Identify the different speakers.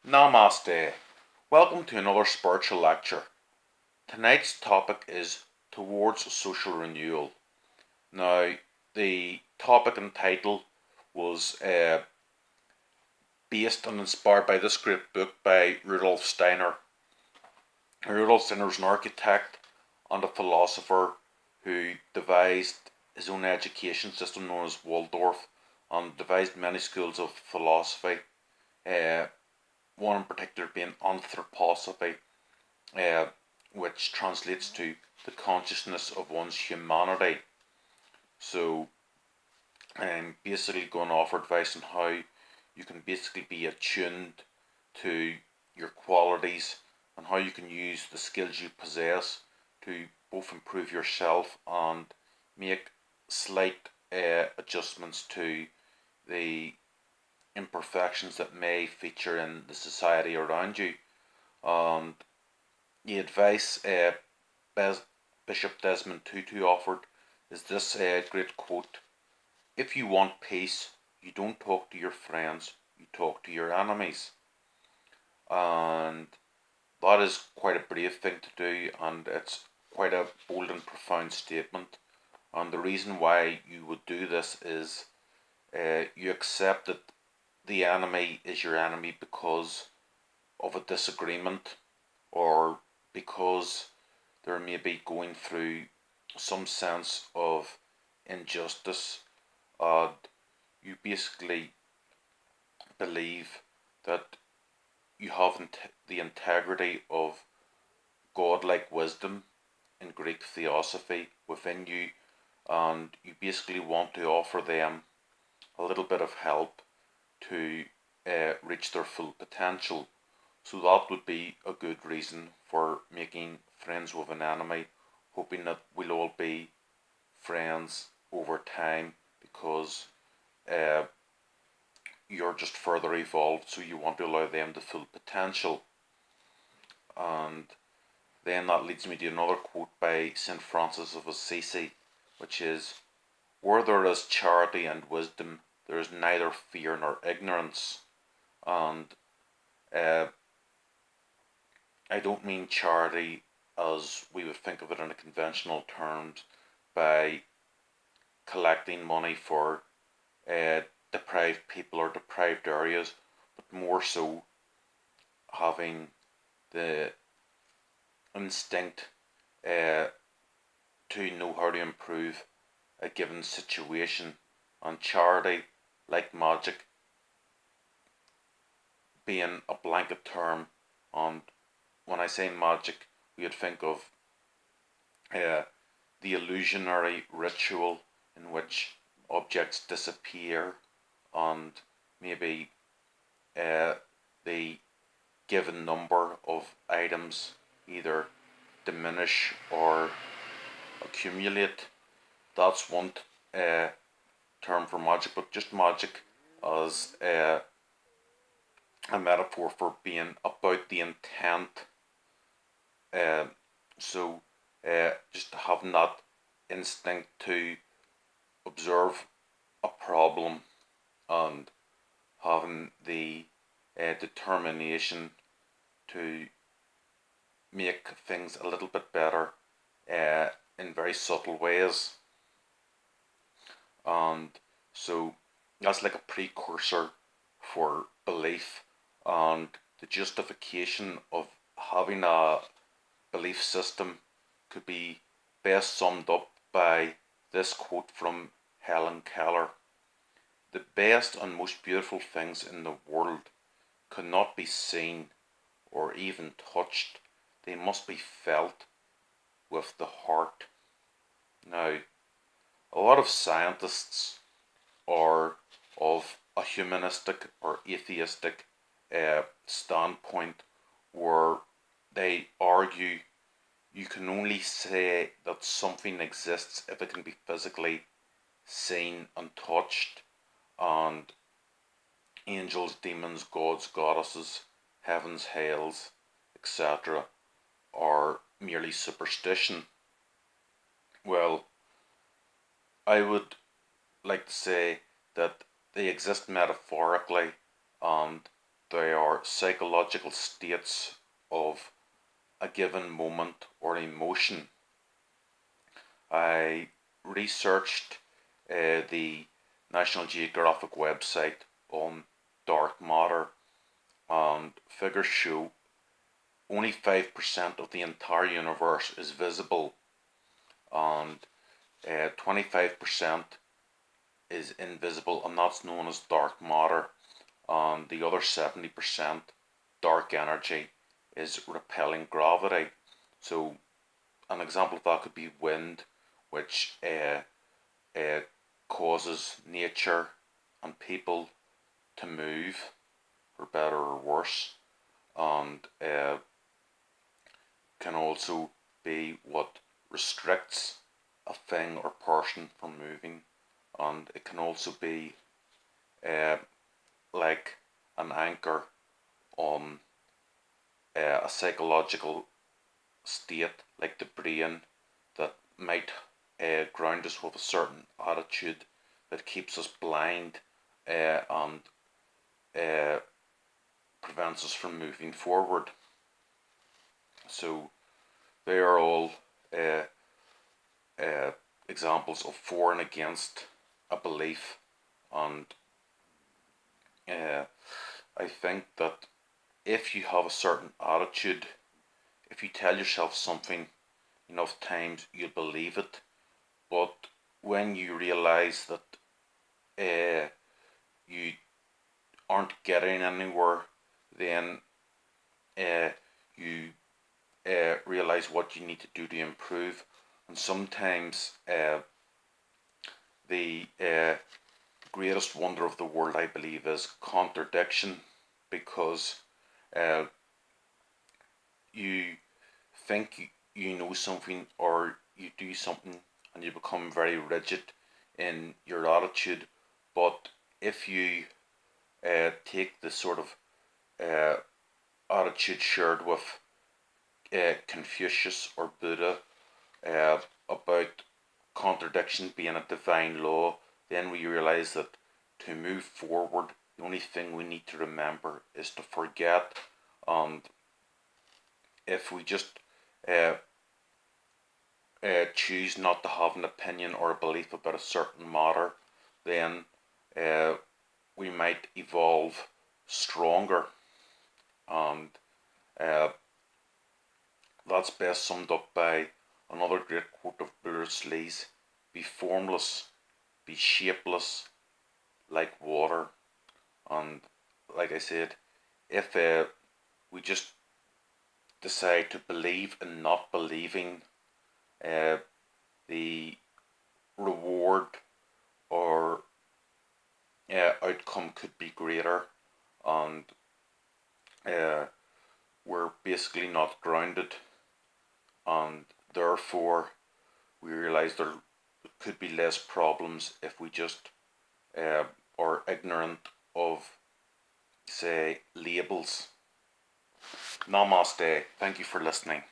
Speaker 1: Namaste. Welcome to another spiritual lecture. Tonight's topic is Towards Social Renewal. Now, the topic and title was based and inspired by this great book by Rudolf Steiner. Rudolf Steiner was an architect and a philosopher who devised his own education system known as Waldorf and devised many schools of philosophy. Uh, One in particular being anthroposophy, uh, which translates to the consciousness of one's humanity. So, basically, going to offer advice on how you can basically be attuned to your qualities and how you can use the skills you possess to both improve yourself and make slight adjustments to the imperfections that may feature in the society around you. And the advice Bishop Desmond Tutu offered is this great quote: "If you want peace, you don't talk to your friends, you talk to your enemies." And that is quite a brave thing to do, and it's quite a bold and profound statement. And the reason why you would do this is you accept that the enemy is your enemy because of a disagreement or because they're maybe going through some sense of injustice. And you basically believe that you have the integrity of godlike wisdom in Greek theosophy within you, and you basically want to offer them a little bit of help to reach their full potential. So that would be a good reason for making friends with an enemy, hoping that we'll all be friends over time because uh, you're just further evolved, so you want to allow them the full potential. And then that leads me to another quote by St. Francis of Assisi, which is: "Where there is charity and wisdom, there is neither fear nor ignorance." And uh, I don't mean charity as we would think of it in a conventional terms by collecting money for uh, deprived people or deprived areas, but more so having the instinct uh, to know how to improve a given situation. And charity, like magic, being a blanket term, and when I say magic, we would think of uh, the illusionary ritual in which objects disappear and maybe uh, the given number of items either diminish or accumulate. That's one uh, term for magic, but just magic as a metaphor for being about the intent. Uh, so just having that instinct to observe a problem and having the determination to make things a little bit better in very subtle ways. And so that's like a precursor for belief, and the justification of having a belief system could be best summed up by this quote from Helen Keller: "The best and most beautiful things in the world cannot be seen or even touched, they must be felt with the heart." Now, a lot of scientists are of a humanistic or atheistic standpoint where they argue you can only say that something exists if it can be physically seen and touched, and angels, demons, gods, goddesses, heavens, hells, etc., are merely superstition. Well, I would like to say that they exist metaphorically, and they are psychological states of a given moment or emotion. I researched the National Geographic website on dark matter, and figures show only 5% of the entire universe is visible, and 25% is invisible, and that's known as dark matter. And the other 70%, dark energy, is repelling gravity. So an example of that could be wind, which causes nature and people to move for better or worse, and can also be what restricts a thing or person from moving, and it can also be like an anchor on a psychological state like the brain that might ground us with a certain attitude that keeps us blind and prevents us from moving forward. So they are all examples of for and against a belief, and I think that if you have a certain attitude, if you tell yourself something enough times, you'll believe it. But when you realize that you aren't getting anywhere, then you realize what you need to do to improve. And sometimes the greatest wonder of the world, I believe, is contradiction, because you think you know something, or you do something and you become very rigid in your attitude. But if you take the sort of attitude shared with Confucius or Buddha about contradiction being a divine law, then we realize that to move forward, the only thing we need to remember is to forget. And if we just choose not to have an opinion or a belief about a certain matter, then we might evolve stronger. And that's best summed up by another great quote of Bruce Lee's: be formless, be shapeless like water. And like I said, if we just decide to believe in not believing, the reward or outcome could be greater, and we're basically not grounded, and therefore we realize there could be less problems if we just are ignorant of, say, labels. Namaste. Thank you for listening.